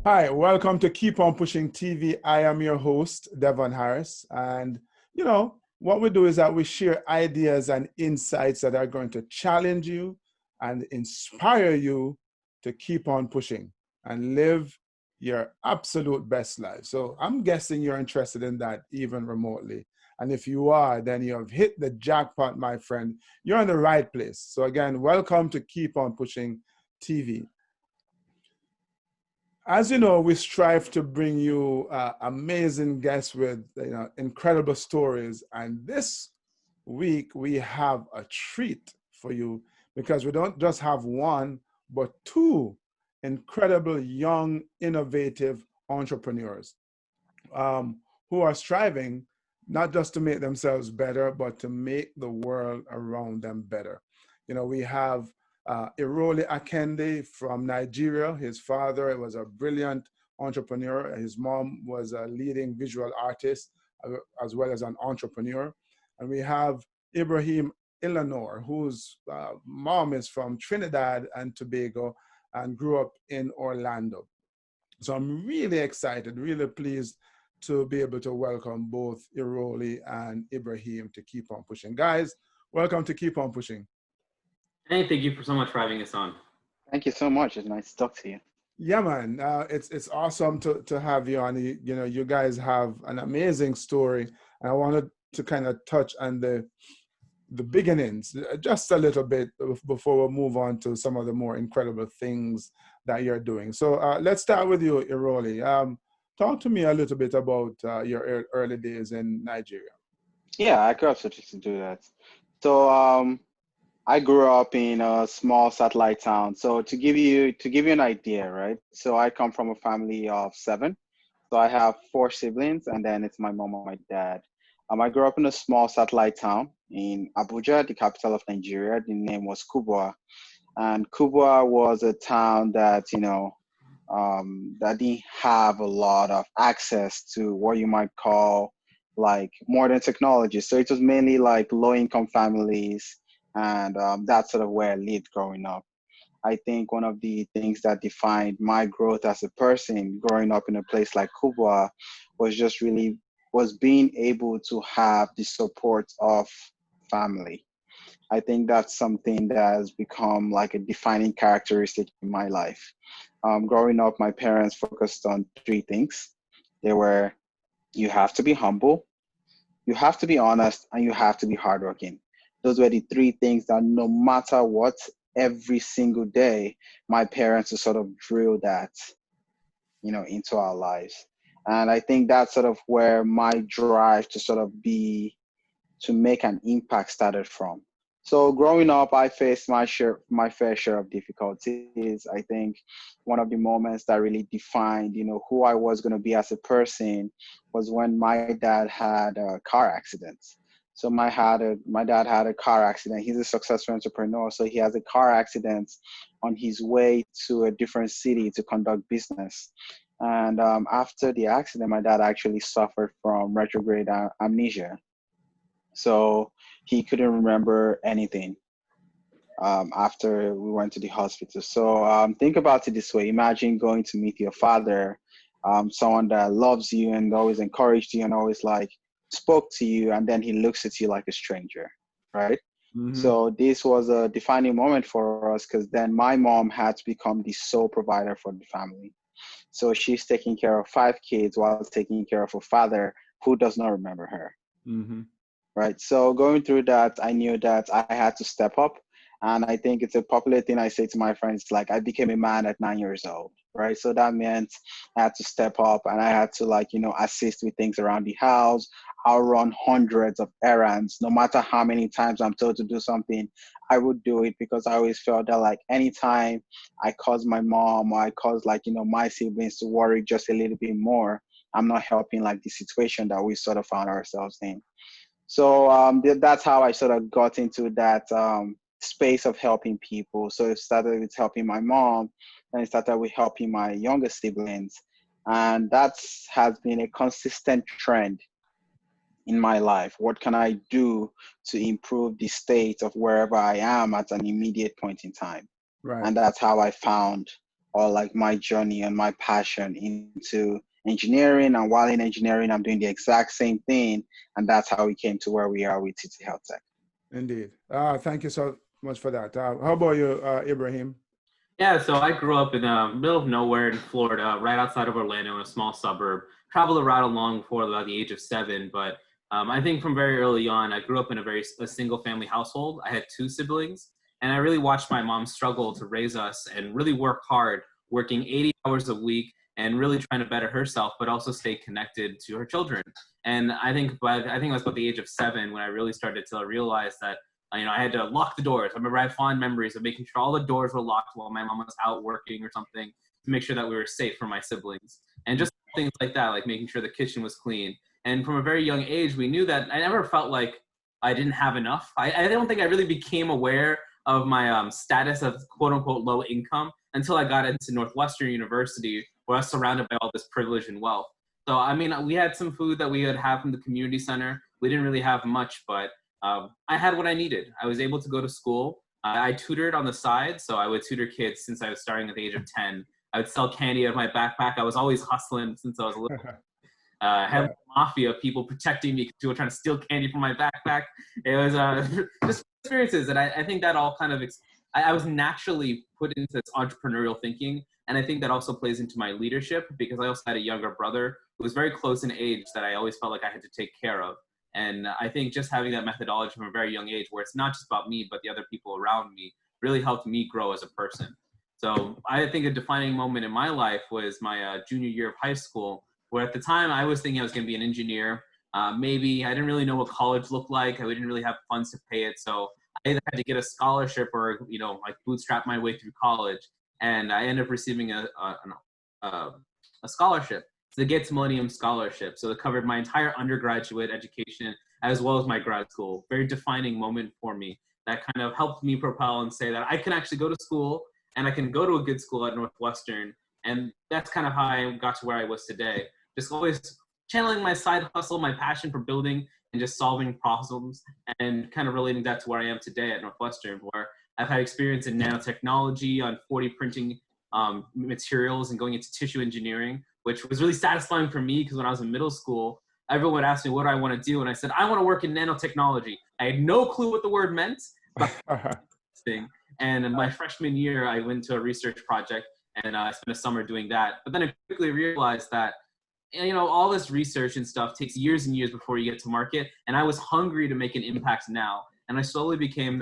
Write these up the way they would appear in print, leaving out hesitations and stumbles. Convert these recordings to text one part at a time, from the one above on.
Hi, welcome to Keep On Pushing TV. I am your host, Devon Harris. And, what we do is that we share ideas and insights that are going to challenge you and inspire you to keep on pushing and live your absolute best life. So I'm guessing you're interested in that even remotely. And if you are, then you have hit the jackpot, my friend. You're in the right place. So again, welcome to Keep On Pushing TV. As you know, we strive to bring you amazing guests with incredible stories. And this week we have a treat for you because we don't just have one, but two incredible young, innovative entrepreneurs who are striving not just to make themselves better, but to make the world around them better. We have Irewole Akande from Nigeria. His father was a brilliant entrepreneur. His mom was a leading visual artist as well as an entrepreneur. And we have Ibraheem Alinur, whose mom is from Trinidad and Tobago and grew up in Orlando. So I'm really excited, really pleased to be able to welcome both Irewole and Ibraheem to Keep On Pushing. Guys, welcome to Keep On Pushing. Hey, thank you so much for having us on. Thank you so much. It's nice to talk to you. Yeah, man, it's awesome to have you on. You guys have an amazing story, and I wanted to kind of touch on the beginnings just a little bit before we move on to some of the more incredible things that you're doing. So let's start with you, Irewole. Talk to me a little bit about your early days in Nigeria. Yeah, I could absolutely do that. So I grew up in a small satellite town. So to give you an idea, right? So I come from a family of seven. So I have four siblings, and then it's my mom and my dad. I grew up in a small satellite town in Abuja, the capital of Nigeria. The name was Kubwa, and Kubwa was a town that didn't have a lot of access to what you might call like modern technology. So it was mainly like low income families, and that's sort of where I lived growing up. I think one of the things that defined my growth as a person growing up in a place like Kubwa was just really was being able to have the support of family. I think that's something that has become like a defining characteristic in my life. Growing up, my parents focused on three things. They were, you have to be humble, you have to be honest, and you have to be hardworking. Those were the three things that no matter what, every single day, my parents would sort of drill that, into our lives. And I think that's sort of where my drive to sort of to make an impact started from. So growing up, I faced my fair share of difficulties. I think one of the moments that really defined, who I was going to be as a person was when my dad had a car accident. So my dad had a car accident. He's a successful entrepreneur. So he has a car accident on his way to a different city to conduct business. And after the accident, my dad actually suffered from retrograde amnesia. So he couldn't remember anything after we went to the hospital. So think about it this way. Imagine going to meet your father, someone that loves you and always encouraged you and always like spoke to you, and then he looks at you like a stranger, right? Mm-hmm. So this was a defining moment for us because then my mom had to become the sole provider for the family. So she's taking care of five kids while taking care of a father who does not remember her. Mm-hmm. Right. So going through that, I knew that I had to step up. And I think it's a popular thing I say to my friends, like I became a man at 9 years old. Right. So that meant I had to step up and I had to assist with things around the house. I'll run hundreds of errands. No matter how many times I'm told to do something, I would do it because I always felt that like anytime I cause my mom or I cause my siblings to worry just a little bit more, I'm not helping like the situation that we sort of found ourselves in. So that's how I sort of got into that space of helping people. So it started with helping my mom, and it started with helping my younger siblings. And that has been a consistent trend in my life. What can I do to improve the state of wherever I am at an immediate point in time? Right. And that's how I found or like my journey and my passion into engineering. And while in engineering, I'm doing the exact same thing. And that's how we came to where we are with TT Health Tech. Indeed. Thank you so much for that. How about you, Ibrahim? Yeah, so I grew up in the middle of nowhere in Florida, right outside of Orlando in a small suburb. Traveled around along before about the age of 7, but I think from very early on, I grew up in a single family household. I had 2 siblings, and I really watched my mom struggle to raise us and really work hard, working 80 hours a week and really trying to better herself, but also stay connected to her children. And I think it was about the age of 7 when I really started to realize that I had to lock the doors. I remember I had fond memories of making sure all the doors were locked while my mom was out working or something to make sure that we were safe for my siblings. And just things like that, like making sure the kitchen was clean. And from a very young age, we knew that I never felt like I didn't have enough. I don't think I really became aware of my status of quote unquote low income until I got into Northwestern University, where I was surrounded by all this privilege and wealth. So, I mean, we had some food that we would have from the community center. We didn't really have much, but I had what I needed. I was able to go to school. I tutored on the side, so I would tutor kids since I was starting at the age of 10. I would sell candy out of my backpack. I was always hustling since I was little. I had mafia people protecting me because people were trying to steal candy from my backpack. It was just experiences, and I think that all kind of I was naturally put into this entrepreneurial thinking, and I think that also plays into my leadership because I also had a younger brother who was very close in age that I always felt like I had to take care of. And I think just having that methodology from a very young age where it's not just about me, but the other people around me really helped me grow as a person. So I think a defining moment in my life was my junior year of high school, where at the time I was thinking I was going to be an engineer. Maybe I didn't really know what college looked like. I didn't really have funds to pay it. So I either had to get a scholarship or, like bootstrap my way through college. And I ended up receiving a scholarship. The Gates Millennium Scholarship. So it covered my entire undergraduate education as well as my grad school. Very defining moment for me that kind of helped me propel and say that I can actually go to school and I can go to a good school at Northwestern. And that's kind of how I got to where I was today. Just always channeling my side hustle, my passion for building and just solving problems and kind of relating that to where I am today at Northwestern, where I've had experience in nanotechnology on 4D printing materials and going into tissue engineering, which was really satisfying for me because when I was in middle school, everyone would ask me what do I want to do, and I said I want to work in nanotechnology. I had no clue what the word meant, but and in my freshman year, I went to a research project and I spent a summer doing that. But then I quickly realized that all this research and stuff takes years and years before you get to market, and I was hungry to make an impact now, and I slowly became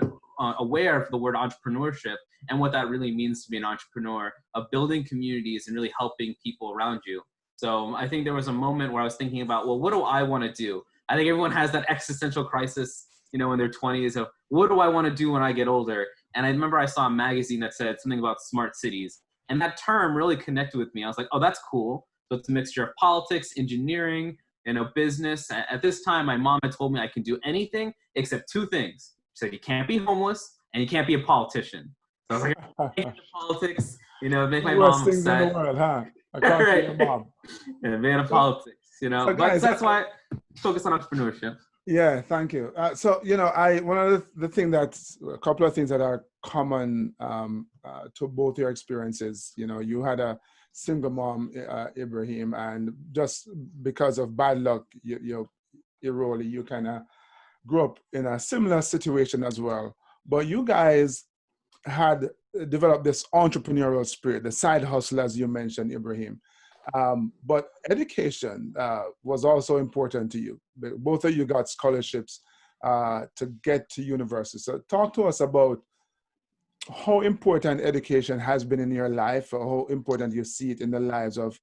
aware of the word entrepreneurship and what that really means to be an entrepreneur, of building communities and really helping people around you. So I think there was a moment where I was thinking about, well, what do I want to do? I think everyone has that existential crisis, in their 20s of what do I want to do when I get older? And I remember I saw a magazine that said something about smart cities. And that term really connected with me. I was like, oh, that's cool. So it's a mixture of politics, engineering, business. At this time, my mom had told me I can do anything except 2 things. She said, you can't be homeless and you can't be a politician. So I was like, I hate politics, make my mom things upset. in the world, huh? According to your mom. Yeah, man of politics, So guys, but that's why I focus on entrepreneurship. Yeah, thank you. So, one of the thing that's a couple of things that are common to both your experiences. You had a single mom, Ibraheem, and just because of bad luck, Irewole, you kind of grew up in a similar situation as well. But you guys had developed this entrepreneurial spirit, the side hustle, as you mentioned, Ibraheem. But education was also important to you. Both of you got scholarships to get to university. So talk to us about how important education has been in your life, or how important you see it in the lives of,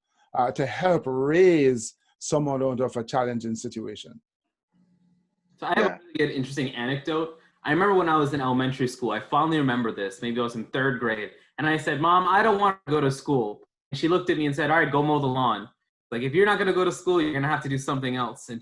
to help raise someone out of a challenging situation. So I have a really good, interesting anecdote. I remember when I was in elementary school, I fondly remember this, maybe I was in 3rd grade, and I said, Mom, I don't want to go to school. And she looked at me and said, all right, go mow the lawn. Like, if you're not going to go to school, you're going to have to do something else. And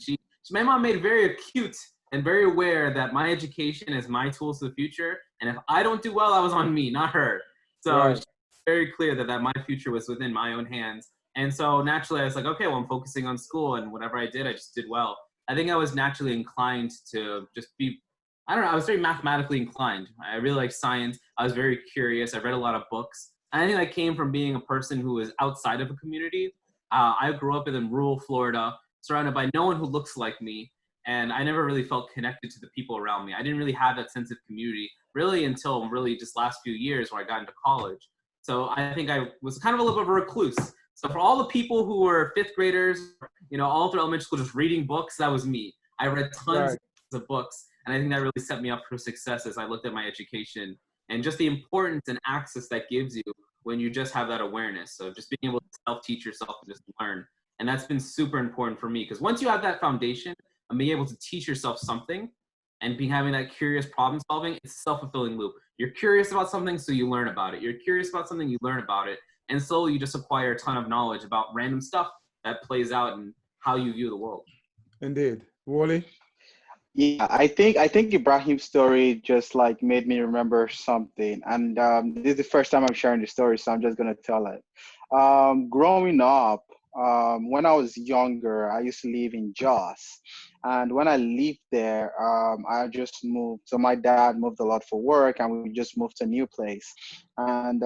my mom made it very acute and very aware that my education is my tools to the future. And if I don't do well, I was on me, not her. So Right. She was very clear that my future was within my own hands. And so naturally I was like, okay, well, I'm focusing on school, and whatever I did, I just did well. I think I was naturally inclined to just be, I don't know, I was very mathematically inclined. I really like science. I was very curious. I read a lot of books. And I think that came from being a person who is outside of a community. I grew up in rural Florida, surrounded by no one who looks like me. And I never really felt connected to the people around me. I didn't really have that sense of community really until really just last few years when I got into college. So I think I was kind of a little bit of a recluse. So for all the people who were fifth graders, all through elementary school, just reading books, that was me. I read tons of books, and I think that really set me up for success as I looked at my education and just the importance and access that gives you when you just have that awareness. So just being able to self-teach yourself and just learn. And that's been super important for me, because once you have that foundation and being able to teach yourself something and having that curious problem solving, it's a self-fulfilling loop. You're curious about something, so you learn about it. You're curious about something, you learn about it. And slowly you just acquire a ton of knowledge about random stuff that plays out in how you view the world. Indeed. Wally? Yeah, I think Ibrahim's story just like made me remember something, and this is the first time I'm sharing the story, so I'm just gonna tell it. Growing up, when I was younger, I used to live in Jos, and when I lived there, I just moved. So my dad moved a lot for work, and we just moved to a new place, and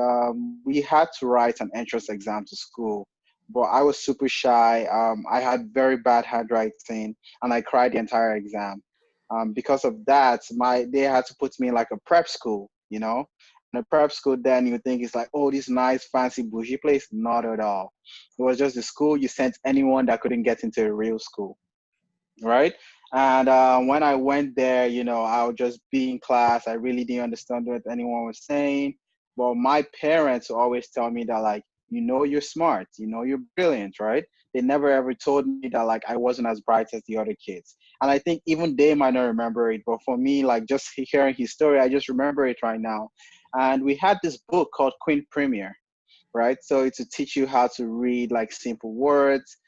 we had to write an entrance exam to school. But I was super shy. I had very bad handwriting, and I cried the entire exam. Because of that, they had to put me in like a prep school, And a prep school, then you think it's like, oh, this nice, fancy, bougie place. Not at all. It was just the school you sent anyone that couldn't get into a real school, right? And when I went there, I would just be in class. I really didn't understand what anyone was saying. But my parents always tell me that, like, you're smart, you're brilliant, right? They never ever told me that, like, I wasn't as bright as the other kids. And I think even they might not remember it. But for me, like, just hearing his story, I just remember it right now. And we had this book called Queen Premier, right? So it's to teach you how to read like simple words,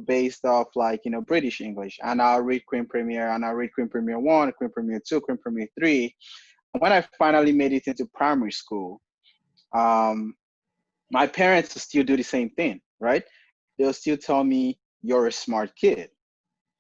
based off like, British English. And I'll read Queen Premier, and I'll read Queen Premier 1, Queen Premier 2, Queen Premier 3. And when I finally made it into primary school, my parents will still do the same thing, right? They'll still tell me, you're a smart kid.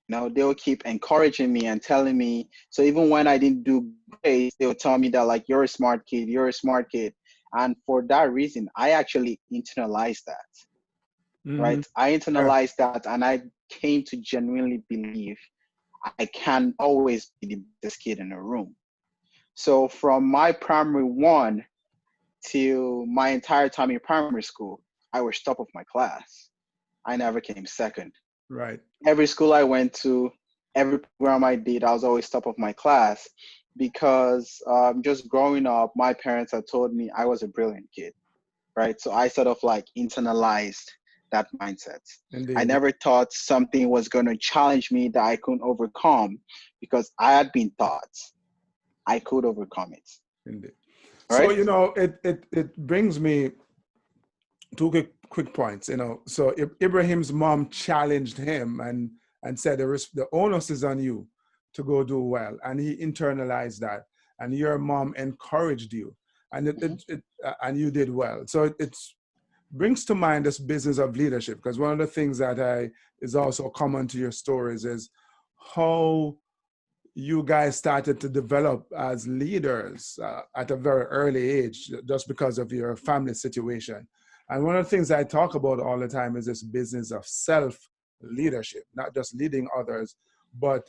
They'll keep encouraging me and telling me. So even when I didn't do great, they'll tell me that, like, you're a smart kid, you're a smart kid. And for that reason, I actually internalized that, right? I internalized that, and I came to genuinely believe I can always be the best kid in the room. So from my primary 1 till my entire time in primary school, I was top of my class. I never came second. Right. Every school I went to, every program I did, I was always top of my class, because just growing up, my parents had told me I was a brilliant kid, right? So I sort of like internalized that mindset. Indeed. I never thought something was going to challenge me that I couldn't overcome, because I had been taught I could overcome it. Indeed. Right? So, it brings me two quick points, So Ibrahim's mom challenged him and said, the onus is on you to go do well. And he internalized that. And your mom encouraged you. And and you did well. So it brings to mind this business of leadership, because one of the things that is also common to your stories is how you guys started to develop as leaders at a very early age, just because of your family situation. And one of the things I talk about all the time is this business of self-leadership, not just leading others, but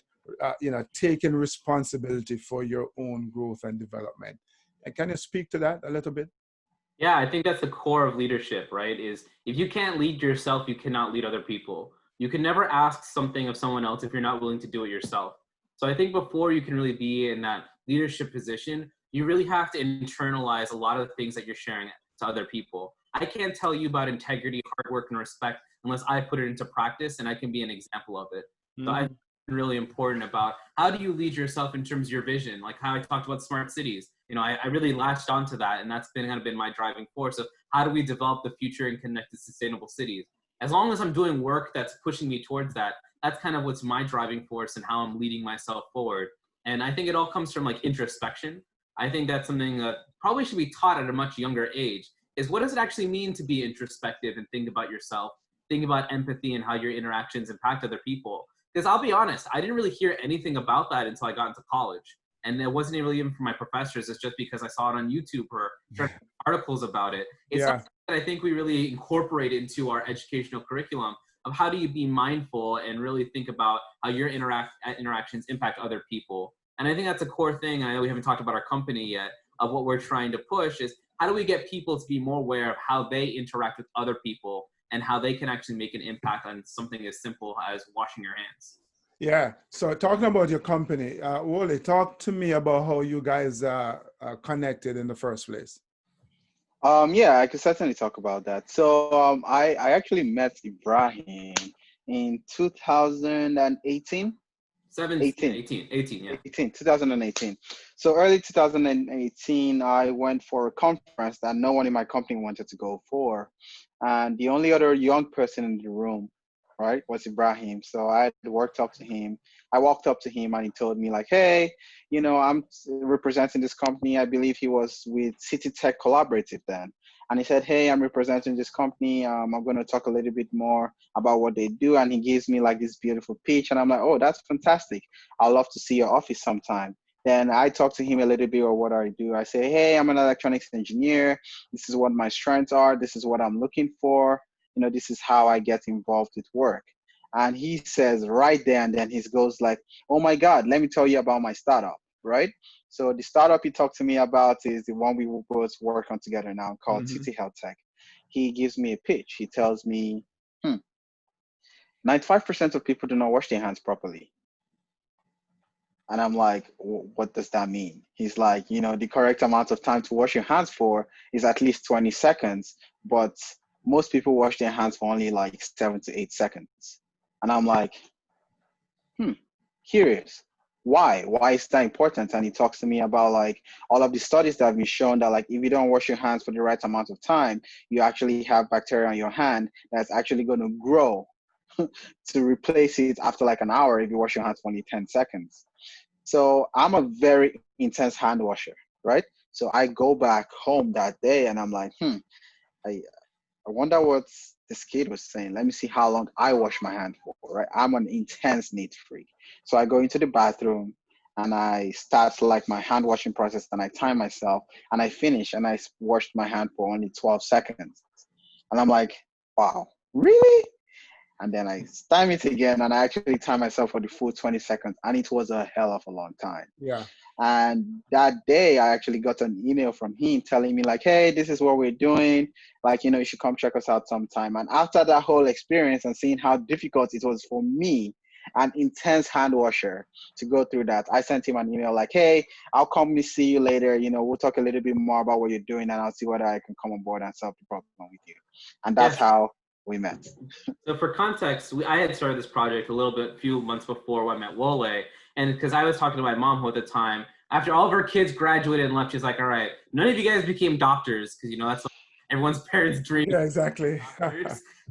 taking responsibility for your own growth and development. And can you speak to that a little bit? Yeah, I think that's the core of leadership, right? Is if you can't lead yourself, you cannot lead other people. You can never ask something of someone else if you're not willing to do it yourself. So I think before you can really be in that leadership position, you really have to internalize a lot of the things that you're sharing to other people. I can't tell you about integrity, hard work, and respect unless I put it into practice and I can be an example of it. So I think it's really important about how do you lead yourself in terms of your vision, like how I talked about smart cities. I really latched onto that, and that's kind of been my driving force of how do we develop the future and connected sustainable cities. As long as I'm doing work that's pushing me towards that, that's kind of what's my driving force and how I'm leading myself forward. And I think it all comes from like introspection. I think that's something that probably should be taught at a much younger age, is what does it actually mean to be introspective and think about yourself, think about empathy and how your interactions impact other people. Because I'll be honest, I didn't really hear anything about that until I got into college. And it wasn't really even for my professors. It's just because I saw it on YouTube or articles about it. It's something that I think we really incorporate into our educational curriculum of how do you be mindful and really think about how your interactions impact other people. And I think that's a core thing. I know we haven't talked about our company yet, of what we're trying to push is how do we get people to be more aware of how they interact with other people and how they can actually make an impact on something as simple as washing your hands. Yeah. So talking about your company, Wole, talk to me about how you guys connected in the first place. Yeah, I could certainly talk about that. So I actually met Ibrahim in 2018. 2018. So early 2018, I went for a conference that no one in my company wanted to go for. And the only other young person in the room, right, was Ibraheem. So I walked up to him and he told me like, hey, you know, I'm representing this company. I believe he was with City Tech Collaborative then. And he said, hey, I'm representing this company. I'm going to talk a little bit more about what they do. And he gives me like this beautiful pitch. And I'm like, oh, that's fantastic. I'd love to see your office sometime. Then I talk to him a little bit about what I do. I say, hey, I'm an electronics engineer. This is what my strengths are. This is what I'm looking for. You know, this is how I get involved with work. And he says right there and then he goes like, oh my God, let me tell you about my startup, right? So the startup he talked to me about is the one we will both work on together now called City Health Tech. He gives me a pitch. He tells me, 95% of people do not wash their hands properly. And I'm like, what does that mean? He's like, you know, the correct amount of time to wash your hands for is at least 20 seconds, but most people wash their hands for only like 7 to 8 seconds. And I'm like, curious. Why is that important? And he talks to me about like all of the studies that have been shown that like if you don't wash your hands for the right amount of time, you actually have bacteria on your hand that's actually going to grow to replace it after like an hour if you wash your hands for only 10 seconds. So I'm a very intense hand washer, right? So I go back home that day and I'm like, I wonder what this kid was saying. Let me see how long I wash my hand for, right? I'm an intense neat freak. So I go into the bathroom and I start like my hand washing process and I time myself and I finish and I washed my hand for only 12 seconds. And I'm like, wow, really? And then I time it again and I actually time myself for the full 20 seconds. And it was a hell of a long time. Yeah. And that day I actually got an email from him telling me like, hey, this is what we're doing. Like, you know, you should come check us out sometime. And after that whole experience and seeing how difficult it was for me, an intense hand washer, to go through that, I sent him an email like, hey, I'll come see you later. You know, we'll talk a little bit more about what you're doing and I'll see whether I can come on board and solve the problem with you. And that's how we met. So for context, I had started this project a few months before I met Wole. And because I was talking to my mom at the time, after all of her kids graduated and left, she's like, all right, none of you guys became doctors because, you know, that's like everyone's parents' dream. Yeah, exactly.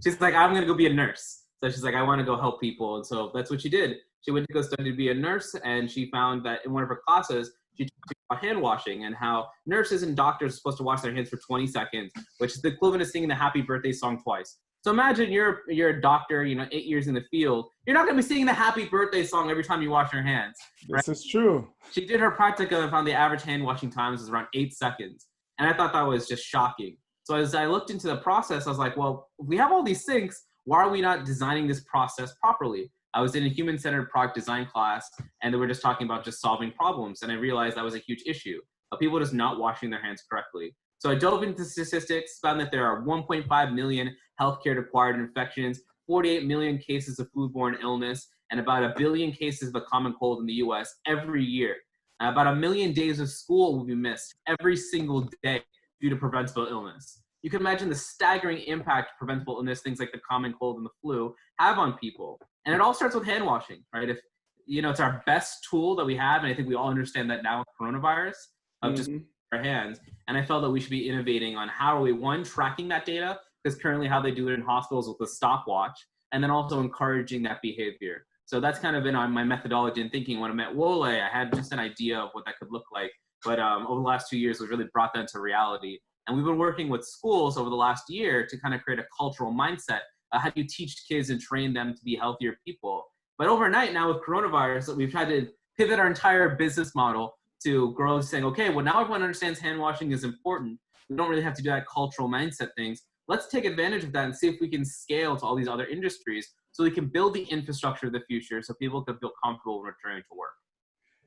She's like, I'm going to go be a nurse. So she's like, I want to go help people. And so that's what she did. She went to go study to be a nurse. And she found that in one of her classes, she talked about hand washing and how nurses and doctors are supposed to wash their hands for 20 seconds, which is the equivalent of singing the happy birthday song twice. So imagine you're a doctor, you know, 8 years in the field. You're not going to be singing the happy birthday song every time you wash your hands. Right? This is true. She did her practicum and found the average hand washing times was around 8 seconds. And I thought that was just shocking. So as I looked into the process, I was like, well, if we have all these sinks, why are we not designing this process properly? I was in a human-centered product design class, and they were just talking about just solving problems. And I realized that was a huge issue of people just not washing their hands correctly. So I dove into statistics, found that there are 1.5 million healthcare-acquired infections, 48 million cases of foodborne illness, and about 1 billion cases of a common cold in the US every year. About 1 million days of school will be missed every single day due to preventable illness. You can imagine the staggering impact preventable illness, things like the common cold and the flu, have on people. And it all starts with hand washing, right? If, you know, it's our best tool that we have, and I think we all understand that now with coronavirus, of just our hands. And I felt that we should be innovating on how are we, one, tracking that data, because currently how they do it in hospitals with a stopwatch, and then also encouraging that behavior. So that's kind of been on my methodology and thinking. When I met Wole, I had just an idea of what that could look like. But over the last 2 years, we've really brought that into reality. And we've been working with schools over the last year to kind of create a cultural mindset. How do you teach kids and train them to be healthier people? But overnight now with coronavirus, we've tried to pivot our entire business model to grow saying, okay, well, now everyone understands hand washing is important. We don't really have to do that cultural mindset things. Let's take advantage of that and see if we can scale to all these other industries so we can build the infrastructure of the future so people can feel comfortable returning to work.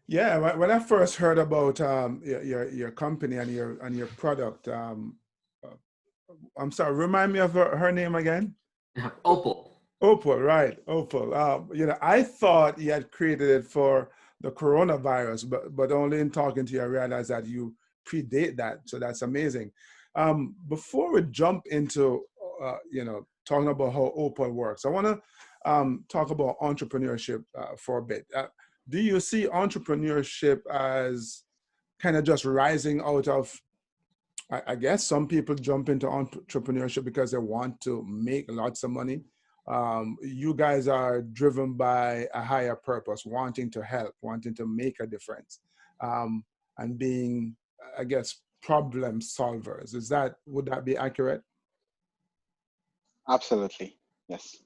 Yeah, when I first heard about your company and your product, I'm sorry, remind me of her name again. Opal. Opal, right? Opal. I thought you had created it for the coronavirus, but only in talking to you, I realized that you predate that. So that's amazing. Before we jump into, talking about how Opal works, I want to talk about entrepreneurship for a bit. Do you see entrepreneurship as kind of just rising out of, I guess some people jump into entrepreneurship because they want to make lots of money. You guys are driven by a higher purpose, wanting to help, wanting to make a difference, and being, I guess, problem solvers. Would that be accurate? Absolutely, yes.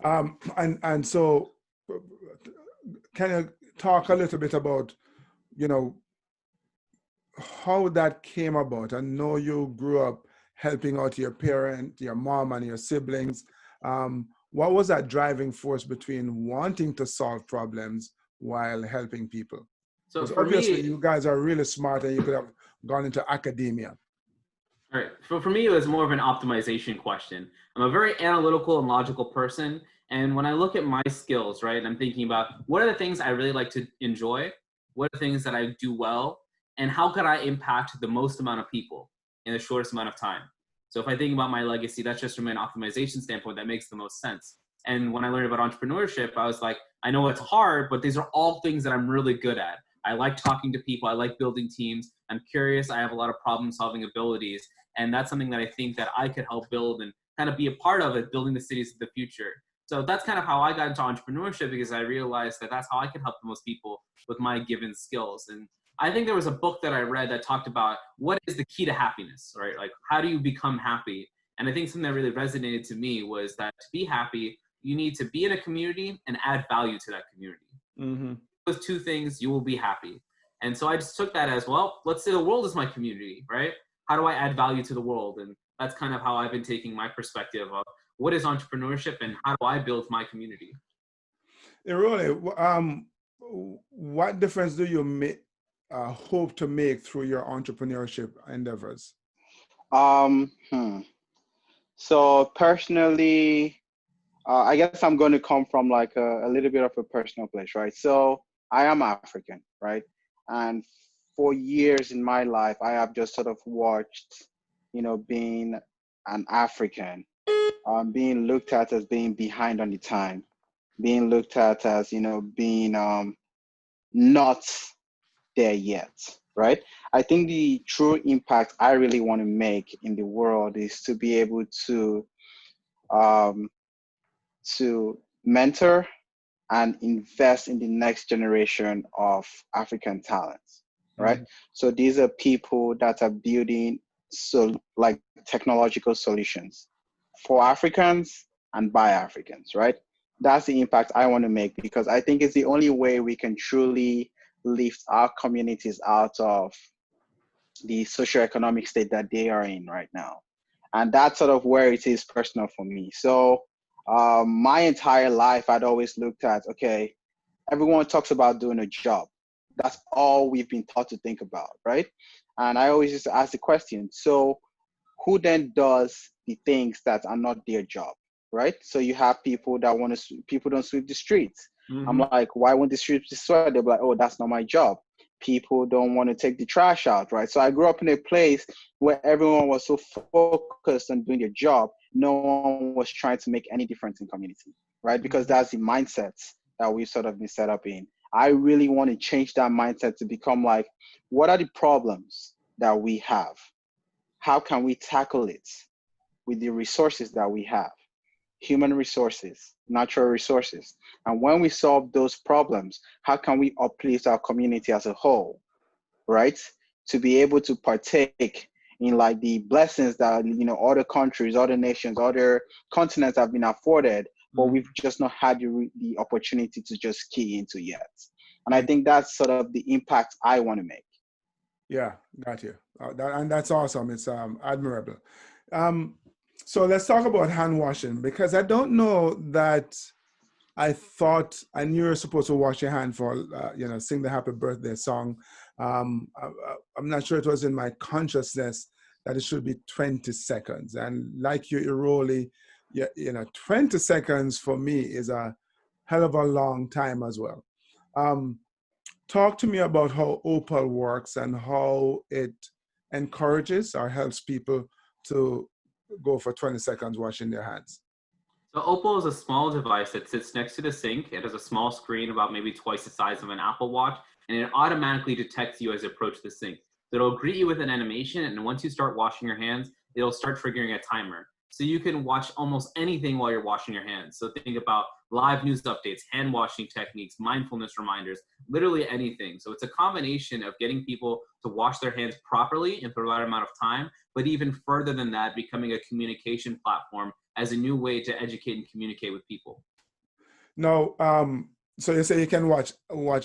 And so, can you talk a little bit about, how that came about? I know you grew up helping out your parent, your mom, and your siblings. What was that driving force between wanting to solve problems while helping people? So because for obviously me, you guys are really smart and you could have gone into academia. all right. For me, it was more of an optimization question. I'm a very analytical and logical person. And when I look at my skills, right, I'm thinking about what are the things I really like to enjoy? What are the things that I do well? And how could I impact the most amount of people in the shortest amount of time? So if I think about my legacy, that's just from an optimization standpoint, that makes the most sense. And when I learned about entrepreneurship, I was like, I know it's hard, but these are all things that I'm really good at. I like talking to people. I like building teams. I'm curious. I have a lot of problem solving abilities. And that's something that I think that I could help build and kind of be a part of it, building the cities of the future. So that's kind of how I got into entrepreneurship, because I realized that that's how I can help the most people with my given skills. And I think there was a book that I read that talked about what is the key to happiness, right? Like, how do you become happy? And I think something that really resonated to me was that to be happy, you need to be in a community and add value to that community. Mm-hmm. Those two things, you will be happy. And so I just took that as, well, let's say the world is my community, right? How do I add value to the world? And that's kind of how I've been taking my perspective of what is entrepreneurship and how do I build my community? Irewole, what difference do you hope to make through your entrepreneurship endeavors? So personally, I guess I'm going to come from like a little bit of a personal place, right? So I am African, right? And for years in my life, I have just sort of watched, being an African, being looked at as being behind on the time, being looked at as, being not there yet, right? I think the true impact I really want to make in the world is to be able to mentor and invest in the next generation of African talents, right? Mm-hmm. So these are people that are building like technological solutions for Africans and by Africans, right? That's the impact I want to make, because I think it's the only way we can truly lift our communities out of the socioeconomic state that they are in right now. And that's sort of where it is personal for me. So my entire life, I'd always looked at, okay, everyone talks about doing a job. That's all we've been taught to think about, right? And I always just ask the question, so who then does the things that are not their job, right? So you have people that people don't sweep the streets. Mm-hmm. I'm like, why won't the streets be swept? They'll be like, oh, that's not my job. People don't want to take the trash out, right? So I grew up in a place where everyone was so focused on doing their job, no one was trying to make any difference in community, right? Because that's the mindset that we've sort of been set up in. I really want to change that mindset to become like, what are the problems that we have? How can we tackle it with the resources that we have? Human resources, natural resources. And when we solve those problems, how can we uplift our community as a whole, right? To be able to partake in like the blessings that, other countries, other nations, other continents have been afforded, but we've just not had the opportunity to just key into yet. And I think that's sort of the impact I want to make. Yeah, got you. And that's awesome. It's admirable. So let's talk about hand washing, because I don't know that I thought I knew you're supposed to wash your hand for, sing the happy birthday song. I'm not sure it was in my consciousness that it should be 20 seconds. And like you, Irewole, 20 seconds for me is a hell of a long time as well. Talk to me about how Opal works and how it encourages or helps people to go for 20 seconds washing their hands. So Opal is a small device that sits next to the sink. It has a small screen about maybe twice the size of an Apple Watch, and it automatically detects you as you approach the sink. So it'll greet you with an animation, and once you start washing your hands, it'll start triggering a timer. So you can watch almost anything while you're washing your hands. So think about live news updates, hand washing techniques, mindfulness reminders, literally anything. So it's a combination of getting people to wash their hands properly and for the right amount of time, but even further than that, becoming a communication platform as a new way to educate and communicate with people. Now, so you say you can watch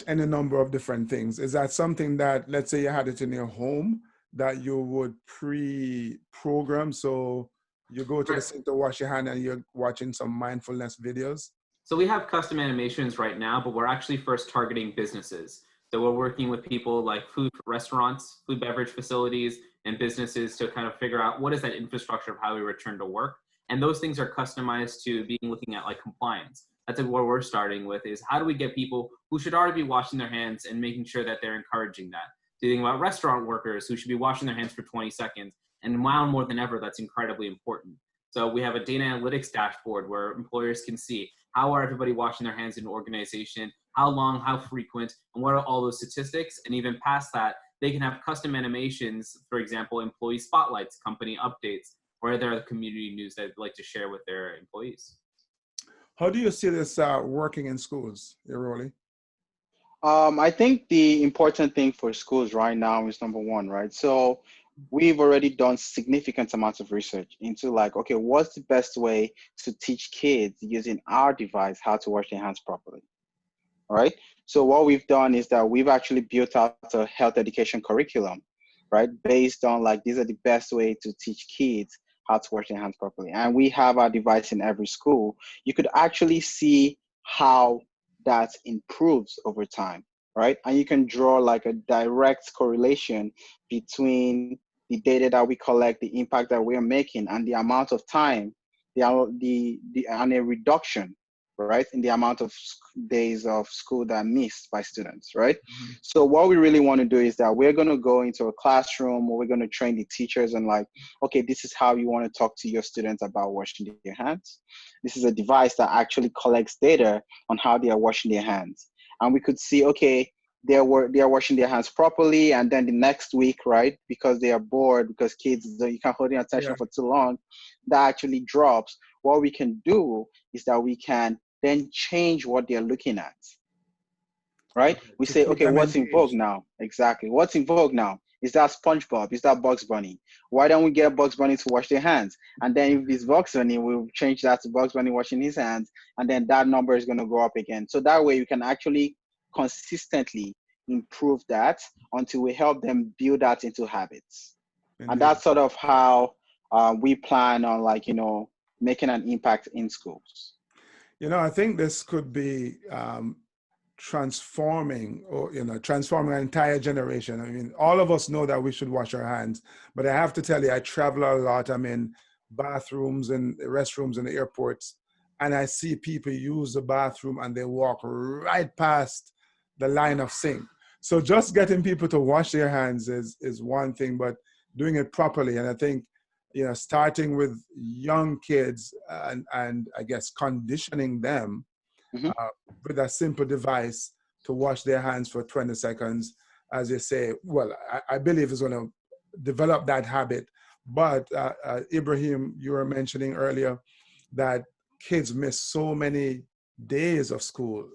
any number of different things. Is that something that, let's say you had it in your home, that you would pre-program? So you go to the sink to wash your hand and you're watching some mindfulness videos? So we have custom animations right now, but we're actually first targeting businesses. So we're working with people like food restaurants, food beverage facilities, and businesses to kind of figure out what is that infrastructure of how we return to work. And those things are customized to being looking at like compliance. That's where we're starting with, is how do we get people who should already be washing their hands and making sure that they're encouraging that. So you think about restaurant workers who should be washing their hands for 20 seconds. And now more than ever, that's incredibly important. So we have a data analytics dashboard where employers can see how are everybody washing their hands in an organization, how long, how frequent, and what are all those statistics. And even past that, they can have custom animations, for example, employee spotlights, company updates, or there are community news that they'd like to share with their employees. How do you see this working in schools, Irewole? I think the important thing for schools right now is number one, right? So we've already done significant amounts of research into like, okay, what's the best way to teach kids using our device how to wash their hands properly, all right? So what we've done is that we've actually built out a health education curriculum, right? Based on like, these are the best way to teach kids how to wash their hands properly. And we have our device in every school. You could actually see how that improves over time, right? And you can draw like a direct correlation between the data that we collect, the impact that we're making, and the amount of time, and a reduction, right, in the amount of days of school that are missed by students, right? Mm-hmm. So what we really want to do is that we're going to go into a classroom where we're going to train the teachers and like, okay, this is how you want to talk to your students about washing their hands. This is a device that actually collects data on how they are washing their hands. And we could see, okay, they are washing their hands properly, and then the next week, right, because they are bored, because kids, you can't hold their attention for too long, that actually drops. What we can do is that we can then change what they're looking at, right? We say, okay, what's in vogue now? Exactly. What's in vogue now? Is that SpongeBob? Is that Bugs Bunny? Why don't we get Bugs Bunny to wash their hands? And then if it's Bugs Bunny, we'll change that to Bugs Bunny washing his hands, and then that number is going to go up again. So that way we can actually consistently improve that until we help them build that into habits. Indeed. And that's sort of how we plan on, like, making an impact in schools. I think this could be transforming an entire generation. I mean, all of us know that we should wash our hands, but I have to tell you, I travel a lot. I'm in bathrooms and restrooms in the airports, and I see people use the bathroom and they walk right past the line of sink. So just getting people to wash their hands is one thing, but doing it properly. And I think, starting with young kids and I guess conditioning them with a simple device to wash their hands for 20 seconds, as you say, well, I believe is going to develop that habit. But Ibraheem, you were mentioning earlier that kids miss so many days of school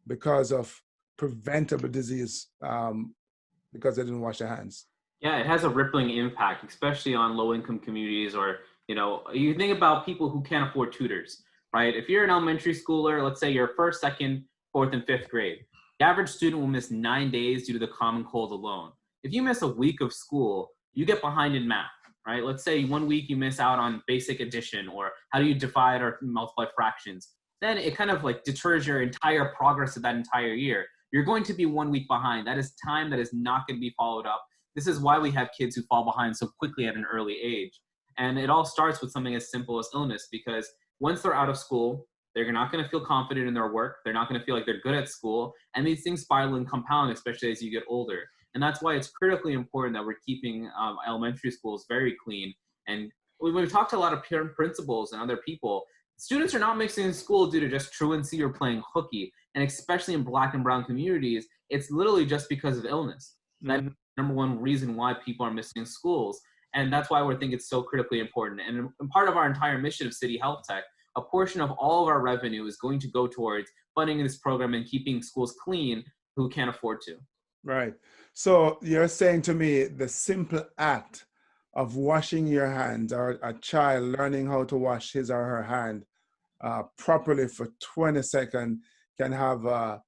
because of preventable disease because they didn't wash their hands. Yeah, it has a rippling impact, especially on low-income communities, or, you think about people who can't afford tutors, right? If you're an elementary schooler, let's say you're first, second, fourth, and fifth grade, The average student will miss 9 days due to the common cold alone. If you miss a week of school, you get behind in math, right? Let's say 1 week you miss out on basic addition or how do you divide or multiply fractions. Then it kind of like deters your entire progress of that entire year. You're going to be 1 week behind. That is time that is not going to be followed up. This is why we have kids who fall behind so quickly at an early age. And it all starts with something as simple as illness, because once they're out of school, they're not going to feel confident in their work. They're not going to feel like they're good at school. And these things spiral and compound, especially as you get older. And that's why it's critically important that we're keeping elementary schools very clean. And we've talked to a lot of parent principals and other people. Students are not mixing in school due to just truancy or playing hooky. And especially in Black and brown communities, it's literally just because of illness. That's the number one reason why people are missing schools. And that's why we think it's so critically important. And part of our entire mission of City Health Tech, a portion of all of our revenue is going to go towards funding this program and keeping schools clean who can't afford to. Right. So you're saying to me the simple act of washing your hands, or a child learning how to wash his or her hand properly for 20 seconds can have a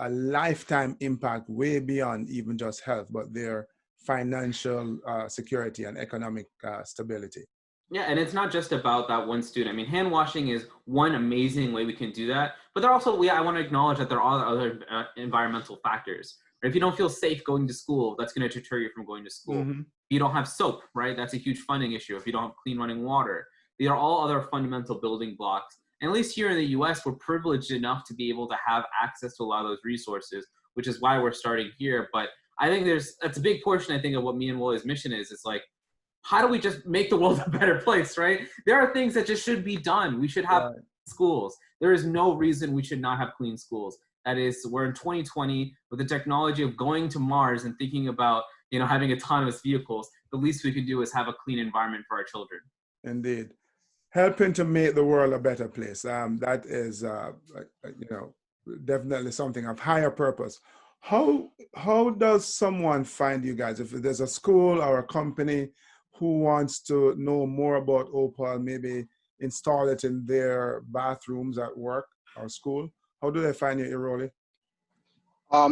lifetime impact way beyond even just health, but their financial security and economic stability. Yeah, and it's not just about that one student. I mean, hand washing is one amazing way we can do that, but there also, I want to acknowledge that there are other environmental factors. If you don't feel safe going to school, that's going to deter you from going to school. If you don't have soap, right? That's a huge funding issue. If you don't have clean running water, these are all other fundamental building blocks. And at least here in the US, we're privileged enough to be able to have access to a lot of those resources, which is why we're starting here. But I think that's a big portion, I think, of what me and Wole's mission is. It's like, how do we just make the world a better place, right? There are things that just should be done. We should have schools. There is no reason we should not have clean schools. That is, we're in 2020 with the technology of going to Mars and thinking about, having autonomous vehicles. The least we can do is have a clean environment for our children. Indeed. Helping to make the world a better place. That is, definitely something of higher purpose. How does someone find you guys? If there's a school or a company who wants to know more about Opal, maybe install it in their bathrooms at work or school, how do they find you, Irewole?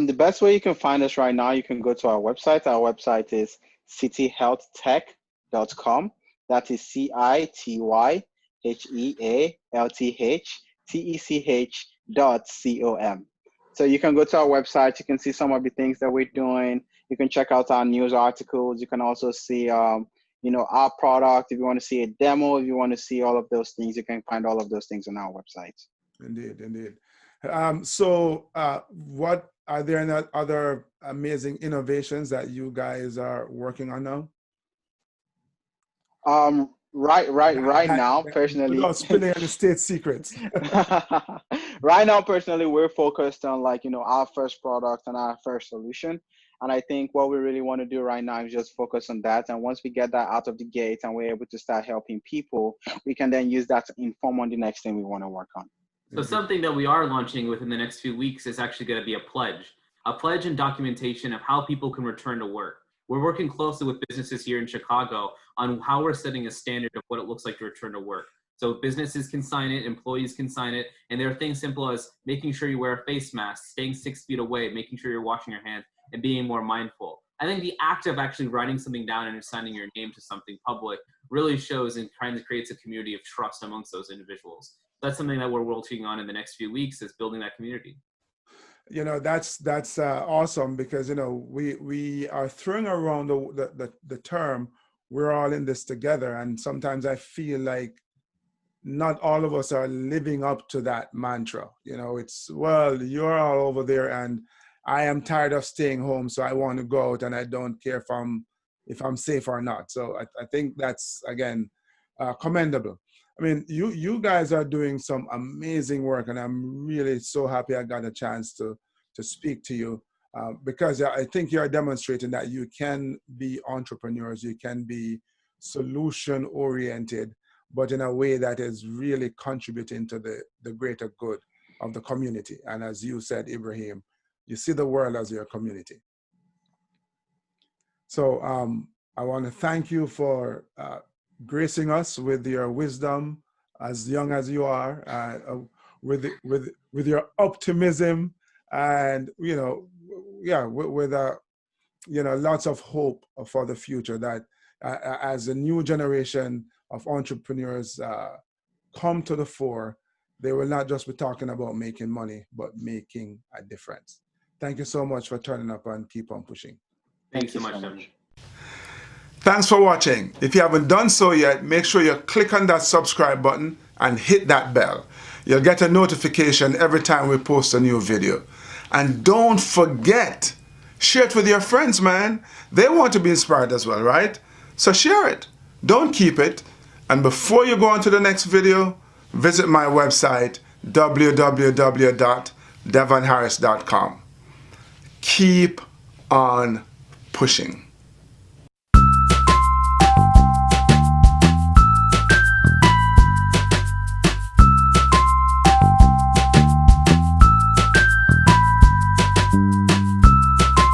The best way you can find us right now, you can go to our website. Our website is cityhealthtech.com. That is cityhealthtech.com. So you can go to our website. You can see some of the things that we're doing. You can check out our news articles. You can also see, our product. If you want to see a demo, if you want to see all of those things, you can find all of those things on our website. Indeed. What are there other amazing innovations that you guys are working on now? Right now, personally. Without spilling any state secrets. Right now, personally, we're focused on our first product and our first solution. And I think what we really want to do right now is just focus on that. And once we get that out of the gate and we're able to start helping people, we can then use that to inform on the next thing we want to work on. So something that we are launching within the next few weeks is actually going to be a pledge and documentation of how people can return to work. We're working closely with businesses here in Chicago on how we're setting a standard of what it looks like to return to work. So businesses can sign it, employees can sign it, and there are things simple as making sure you wear a face mask, staying 6 feet away, making sure you're washing your hands, and being more mindful. I think the act of actually writing something down and signing your name to something public really shows and trying to create a community of trust amongst those individuals. That's something that we're working on in the next few weeks, is building that community. That's awesome, because we are throwing around the term we're all in this together, and sometimes I feel like not all of us are living up to that mantra. It's, well, you're all over there and I am tired of staying home, so I want to go out and I don't care if I'm safe or not. So I think that's, again, commendable. I mean, you guys are doing some amazing work, and I'm really so happy I got a chance to speak to you, because I think you're demonstrating that you can be entrepreneurs, you can be solution-oriented, but in a way that is really contributing to the greater good of the community. And as you said, Ibraheem, you see the world as your community. So I want to thank you for gracing us with your wisdom, as young as you are, with your optimism and yeah, with lots of hope for the future, that as a new generation of entrepreneurs come to the fore, they will not just be talking about making money, but making a difference. Thank you so much for turning up and keep on pushing. Thanks so much, Devin. Thanks for watching. If you haven't done so yet, make sure you click on that subscribe button and hit that bell. You'll get a notification every time we post a new video. And don't forget, share it with your friends, man. They want to be inspired as well, right? So share it. Don't keep it. And before you go on to the next video, visit my website, www.devonharris.com. Keep on pushing.